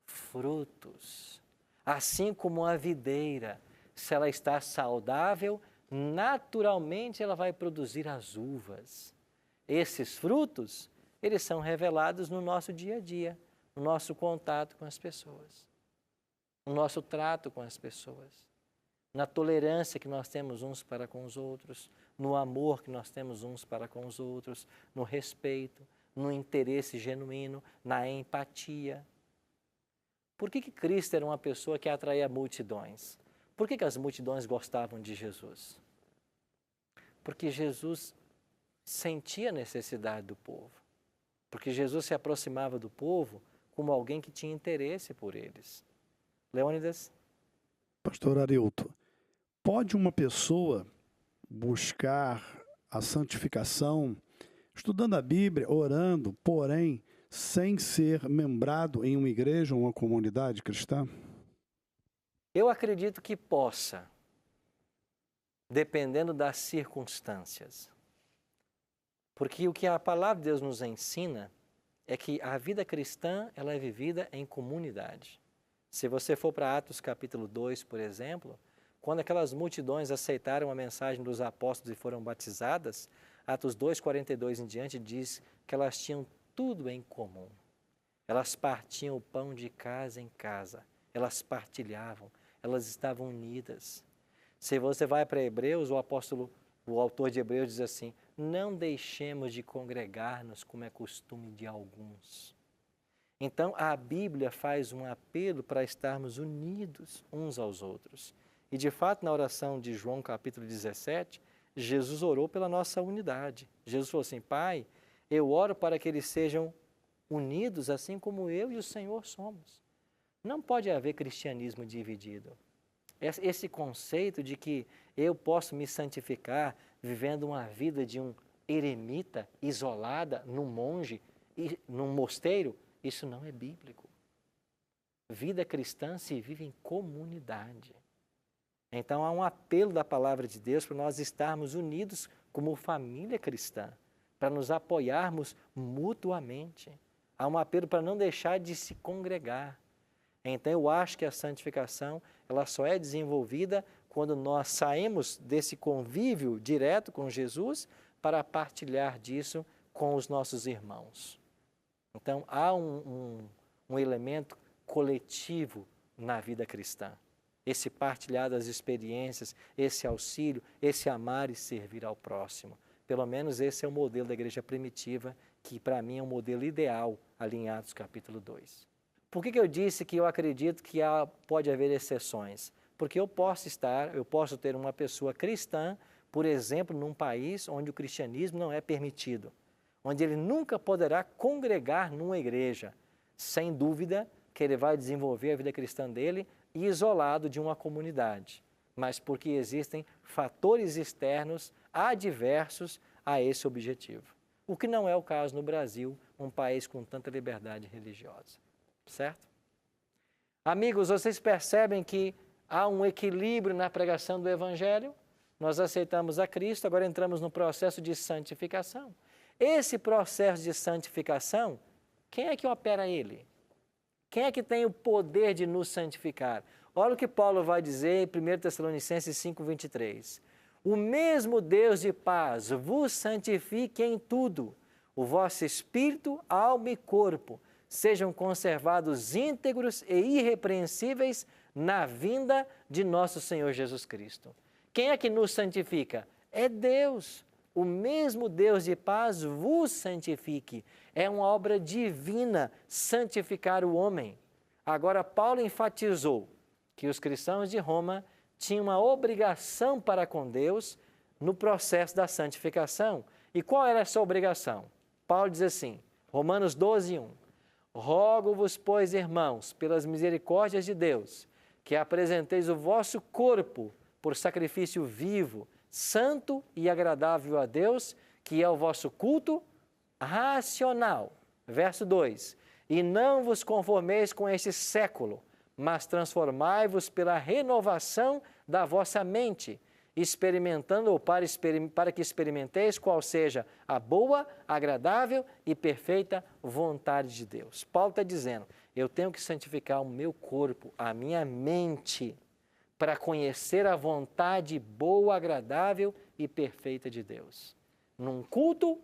frutos. Assim como a videira, se ela está saudável, naturalmente ela vai produzir as uvas. Esses frutos, eles são revelados no nosso dia a dia, no nosso contato com as pessoas, no nosso trato com as pessoas, na tolerância que nós temos uns para com os outros, no amor que nós temos uns para com os outros, no respeito, no interesse genuíno, na empatia. Por que Cristo era uma pessoa que atraía multidões? Por que as multidões gostavam de Jesus? Porque Jesus sentia a necessidade do povo. Porque Jesus se aproximava do povo como alguém que tinha interesse por eles. Leônidas? Pastor Arilton, pode uma pessoa buscar a santificação, estudando a Bíblia, orando, porém, sem ser membrado em uma igreja ou uma comunidade cristã? Eu acredito que possa, dependendo das circunstâncias. Porque o que a palavra de Deus nos ensina é que a vida cristã ela é vivida em comunidade. Se você for para Atos capítulo 2, por exemplo, quando aquelas multidões aceitaram a mensagem dos apóstolos e foram batizadas, Atos 2, 42 em diante diz que elas tinham tudo em comum. Elas partiam o pão de casa em casa, elas partilhavam, elas estavam unidas. Se você vai para Hebreus, o autor de Hebreus diz assim: não deixemos de congregar-nos como é costume de alguns. Então a Bíblia faz um apelo para estarmos unidos uns aos outros. E de fato na oração de João capítulo 17, Jesus orou pela nossa unidade. Jesus falou assim: Pai, eu oro para que eles sejam unidos assim como eu e o Senhor somos. Não pode haver cristianismo dividido. Esse conceito de que eu posso me santificar vivendo uma vida de um eremita isolada, num monge, num mosteiro, isso não é bíblico. Vida cristã se vive em comunidade. Então há um apelo da palavra de Deus para nós estarmos unidos como família cristã, para nos apoiarmos mutuamente. Há um apelo para não deixar de se congregar. Então eu acho que a santificação ela só é desenvolvida quando nós saímos desse convívio direto com Jesus para partilhar disso com os nossos irmãos. Então há um elemento coletivo na vida cristã. Esse partilhar das experiências, esse auxílio, esse amar e servir ao próximo. Pelo menos esse é o modelo da igreja primitiva, que para mim é um modelo ideal ali em Atos capítulo 2. Por que eu disse que eu acredito que pode haver exceções? Porque eu posso ter uma pessoa cristã, por exemplo, num país onde o cristianismo não é permitido, onde ele nunca poderá congregar numa igreja. Sem dúvida que ele vai desenvolver a vida cristã dele isolado de uma comunidade, mas porque existem fatores externos adversos a esse objetivo. O que não é o caso no Brasil, um país com tanta liberdade religiosa. Certo? Amigos, vocês percebem que há um equilíbrio na pregação do Evangelho? Nós aceitamos a Cristo, agora entramos no processo de santificação. Esse processo de santificação, quem é que opera ele? Quem é que tem o poder de nos santificar? Olha o que Paulo vai dizer em 1 Tessalonicenses 5:23. O mesmo Deus de paz vos santifique em tudo, o vosso espírito, alma e corpo, sejam conservados íntegros e irrepreensíveis na vinda de nosso Senhor Jesus Cristo. Quem é que nos santifica? É Deus. O mesmo Deus de paz vos santifique. É uma obra divina santificar o homem. Agora, Paulo enfatizou que os cristãos de Roma tinham uma obrigação para com Deus no processo da santificação. E qual era essa obrigação? Paulo diz assim, Romanos 12:1. Rogo-vos, pois, irmãos, pelas misericórdias de Deus, que apresenteis o vosso corpo por sacrifício vivo, santo e agradável a Deus, que é o vosso culto racional. Verso 2. E não vos conformeis com este século, mas transformai-vos pela renovação da vossa mente, experimentando ou para que experimenteis qual seja a boa, agradável e perfeita vontade de Deus. Paulo está dizendo, eu tenho que santificar o meu corpo, a minha mente, para conhecer a vontade boa, agradável e perfeita de Deus. Num culto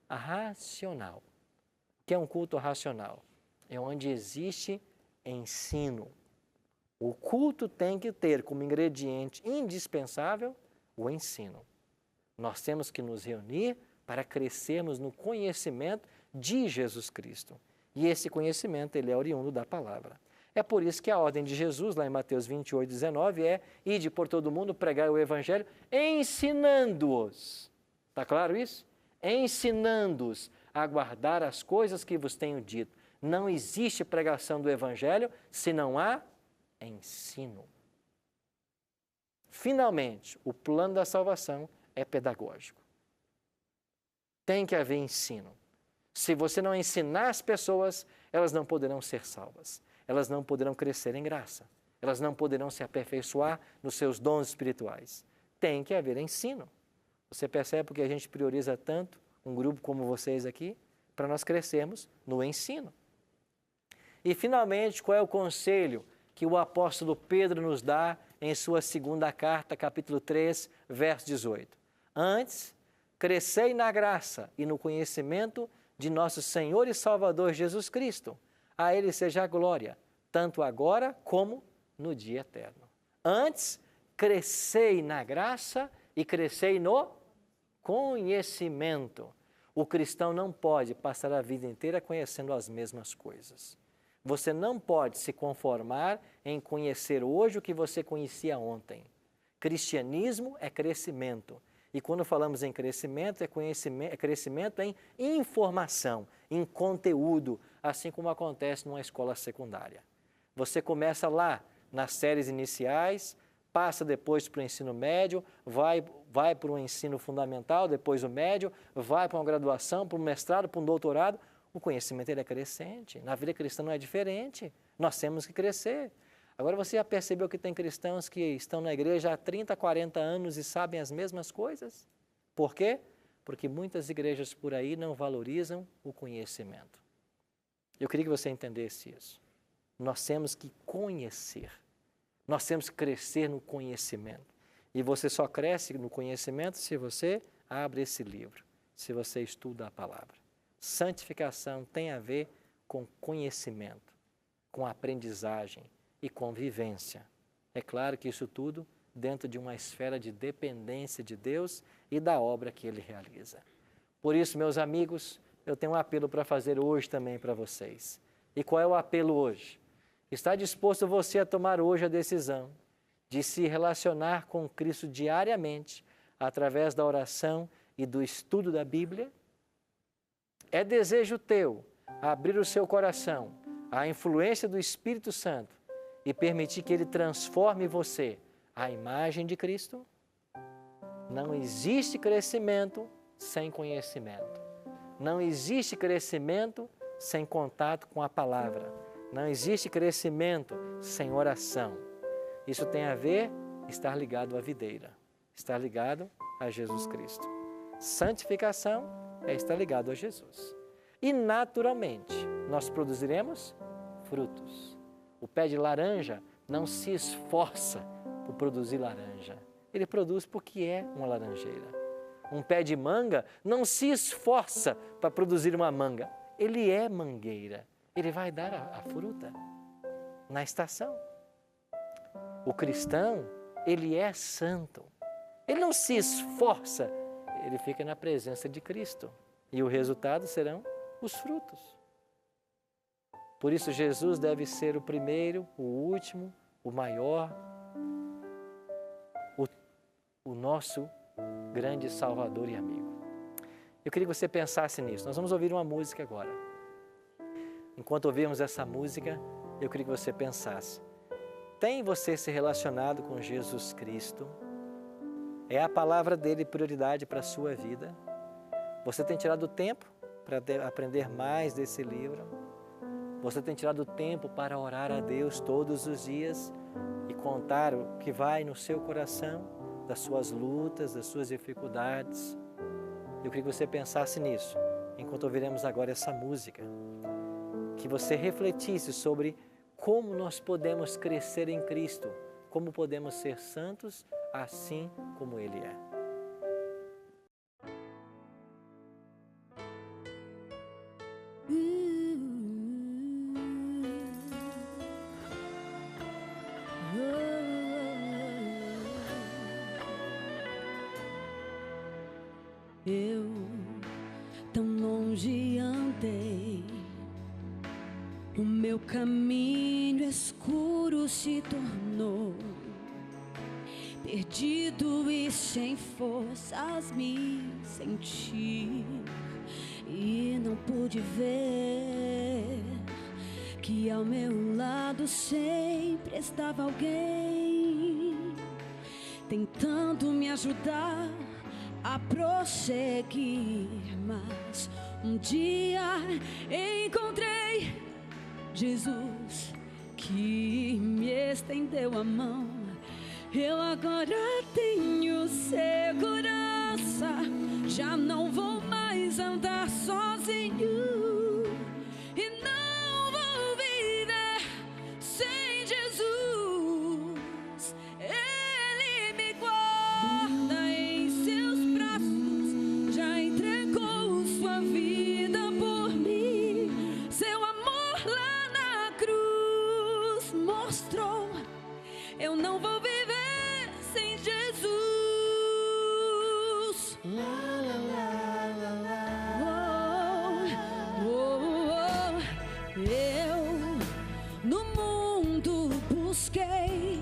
racional. O que é um culto racional? É onde existe ensino. O culto tem que ter como ingrediente indispensável o ensino. Nós temos que nos reunir para crescermos no conhecimento de Jesus Cristo. E esse conhecimento ele é oriundo da palavra. É por isso que a ordem de Jesus, lá em Mateus 28:19, é ide por todo o mundo pregar o evangelho, ensinando-os. Está claro isso? Ensinando-os a guardar as coisas que vos tenho dito. Não existe pregação do evangelho se não há ensino. Finalmente, o plano da salvação é pedagógico. Tem que haver ensino. Se você não ensinar as pessoas, elas não poderão ser salvas. Elas não poderão crescer em graça. Elas não poderão se aperfeiçoar nos seus dons espirituais. Tem que haver ensino. Você percebe porque a gente prioriza tanto um grupo como vocês aqui? Para nós crescermos no ensino. E, finalmente, qual é o conselho que o apóstolo Pedro nos dá em sua segunda carta, capítulo 3, verso 18? Antes, crescei na graça e no conhecimento de nosso Senhor e Salvador Jesus Cristo. A Ele seja a glória, tanto agora como no dia eterno. Antes, crescei na graça e crescei no conhecimento. O cristão não pode passar a vida inteira conhecendo as mesmas coisas. Você não pode se conformar em conhecer hoje o que você conhecia ontem. Cristianismo é crescimento. E quando falamos em crescimento, é crescimento em informação, em conteúdo, assim como acontece numa escola secundária. Você começa lá, nas séries iniciais, passa depois para o ensino médio, vai para o ensino fundamental, depois o médio, vai para uma graduação, para um mestrado, para um doutorado. O conhecimento ele é crescente. Na vida cristã não é diferente. Nós temos que crescer. Agora você já percebeu que tem cristãos que estão na igreja há 30, 40 anos e sabem as mesmas coisas? Por quê? Porque muitas igrejas por aí não valorizam o conhecimento. Eu queria que você entendesse isso. Nós temos que conhecer. Nós temos que crescer no conhecimento. E você só cresce no conhecimento se você abre esse livro, se você estuda a palavra. Santificação tem a ver com conhecimento, com aprendizagem e convivência. É claro que isso tudo dentro de uma esfera de dependência de Deus e da obra que Ele realiza. Por isso, meus amigos, eu tenho um apelo para fazer hoje também para vocês. E qual é o apelo hoje? Está disposto você a tomar hoje a decisão de se relacionar com Cristo diariamente através da oração e do estudo da Bíblia? É desejo teu abrir o seu coração à influência do Espírito Santo e permitir que Ele transforme você à imagem de Cristo? Não existe crescimento sem conhecimento. Não existe crescimento sem contato com a palavra. Não existe crescimento sem oração. Isso tem a ver, estar ligado à videira, estar ligado a Jesus Cristo. Santificação é estar ligado a Jesus. E naturalmente, nós produziremos frutos. O pé de laranja não se esforça por produzir laranja. Ele produz porque é uma laranjeira. Um pé de manga não se esforça para produzir uma manga. Ele é mangueira. Ele vai dar a fruta na estação. O cristão, ele é santo. Ele não se esforça, ele fica na presença de Cristo. E o resultado serão os frutos. Por isso, Jesus deve ser o primeiro, o último, o maior, o nosso grande Salvador e amigo. Eu queria que você pensasse nisso. Nós vamos ouvir uma música agora. Enquanto ouvirmos essa música, eu queria que você pensasse. Tem você se relacionado com Jesus Cristo? É a palavra dele prioridade para a sua vida? Você tem tirado tempo para aprender mais desse livro? Você tem tirado tempo para orar a Deus todos os dias e contar o que vai no seu coração, das suas lutas, das suas dificuldades? Eu queria que você pensasse nisso, enquanto ouviremos agora essa música. Que você refletisse sobre como nós podemos crescer em Cristo, como podemos ser santos, assim como Ele é. Eu tão longe andei, o meu caminho escuro se tornou, perdido e sem forças me senti, e não pude ver que ao meu lado sempre estava alguém tentando me ajudar, a prosseguir, mas um dia encontrei Jesus que me estendeu a mão. Eu agora tenho segurança, já não vou mais andar sozinho e não vou viver sem Jesus. Ele me guarda em seus braços, já entregou sua vida por mim. Seu amor lá na cruz mostrou. Eu não vou viver sem Jesus. Eu no mundo busquei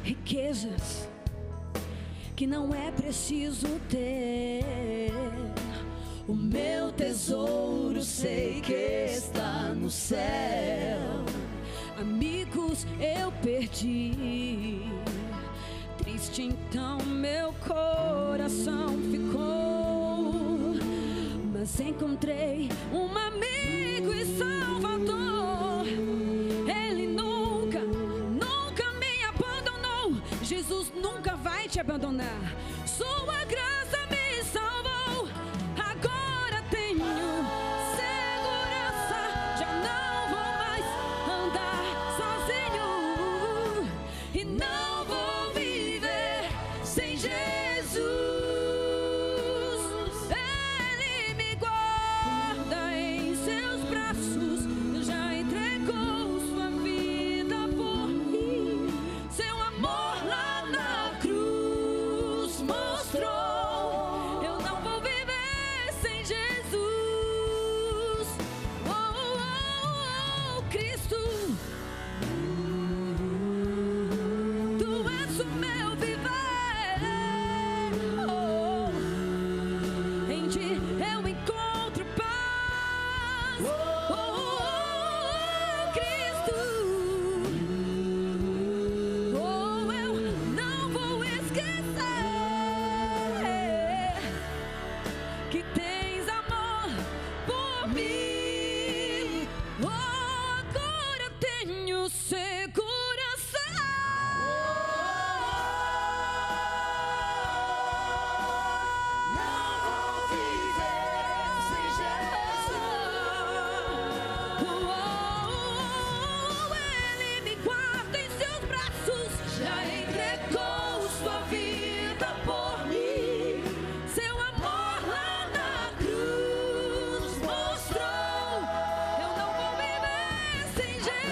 riquezas que não é preciso ter. O meu tesouro sei que está no céu. Amigos eu perdi, triste então meu coração ficou, mas encontrei um amigo e salvador. Ele nunca me abandonou. Jesus nunca vai te abandonar. Sua graça me salvou. Agora tenho segurança, já não vou mais andar sozinho e não vou viver sem Jesus. Ele me guarda em seus braços, já entregou sua vida por mim. Seu amor lá na cruz mostrou. Eu não vou viver sem Jesus. Oh, oh, oh, Cristo, Tu és o meu viver. Oh, em Ti eu encontro paz. Oh, oh, oh, Cristo, oh, eu não vou esquecer que tens amor por mim. Oh, agora tenho segurança. Não vou viver sem Jesus. Ele me guarda em seus braços, já entregou sua vida por mim. Seu amor lá na cruz mostrou. Eu não vou viver sem Jesus.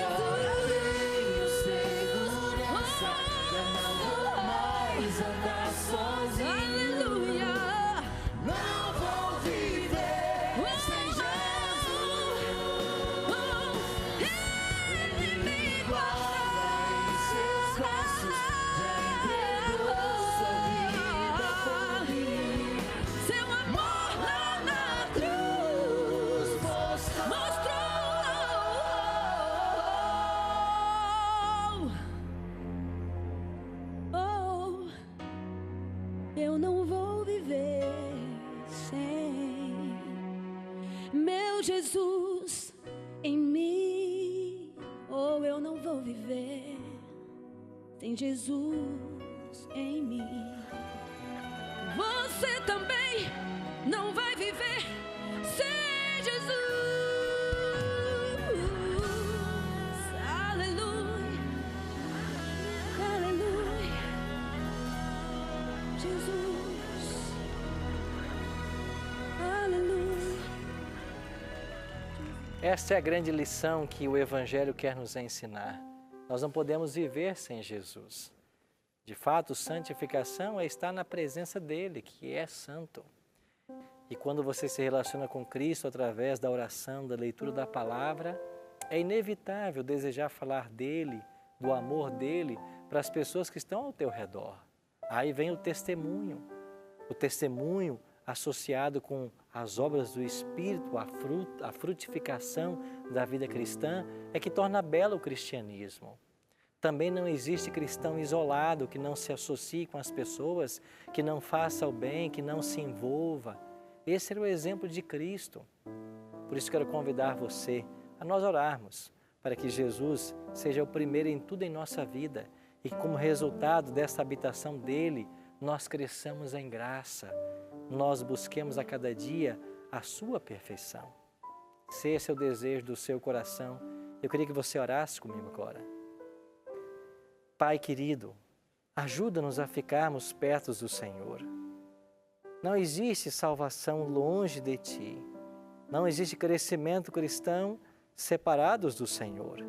Segurança, já não vou mais andar sozinho. Aleluia. Não vou viver sem Jesus. Ele me guarda em seus braços, já entregou sua vida por mim. Seu amor lá na cruz mostrou. Oh, eu não vou viver sem meu Jesus em mim. Oh, eu não vou viver sem Jesus em mim. Você também não vai viver sem Jesus. Aleluia, aleluia, Jesus, aleluia. Esta é a grande lição que o Evangelho quer nos ensinar. Nós não podemos viver sem Jesus. De fato, santificação é estar na presença dEle, que é santo. E quando você se relaciona com Cristo através da oração, da leitura da palavra, é inevitável desejar falar dEle, do amor dEle, para as pessoas que estão ao teu redor. Aí vem o testemunho associado com as obras do Espírito, a frutificação da vida cristã, é que torna belo o cristianismo. Também não existe cristão isolado que não se associe com as pessoas, que não faça o bem, que não se envolva. Esse era o exemplo de Cristo. Por isso quero convidar você a nós orarmos para que Jesus seja o primeiro em tudo em nossa vida e que, como resultado dessa habitação dele, nós cresçamos em graça, nós busquemos a cada dia a sua perfeição. Se esse é o desejo do seu coração, eu queria que você orasse comigo agora. Pai querido, ajuda-nos a ficarmos perto do Senhor. Não existe salvação longe de Ti. Não existe crescimento cristão separados do Senhor.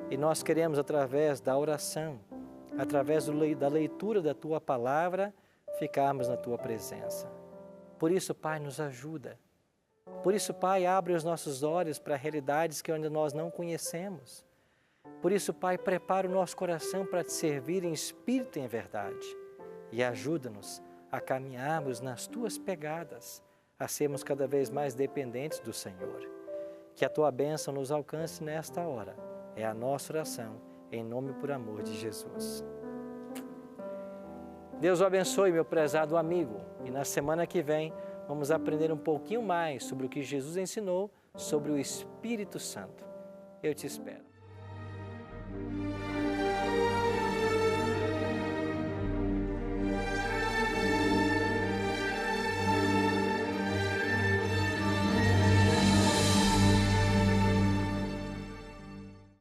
E nós queremos, através da oração, através da leitura da Tua Palavra, ficarmos na Tua presença. Por isso, Pai, nos ajuda. Por isso, Pai, abre os nossos olhos para realidades que ainda nós não conhecemos. Por isso, Pai, prepara o nosso coração para Te servir em espírito e em verdade. E ajuda-nos a caminharmos nas Tuas pegadas, a sermos cada vez mais dependentes do Senhor. Que a Tua bênção nos alcance nesta hora. É a nossa oração, em nome e por amor de Jesus. Deus o abençoe, meu prezado amigo. E na semana que vem, vamos aprender um pouquinho mais sobre o que Jesus ensinou sobre o Espírito Santo. Eu te espero.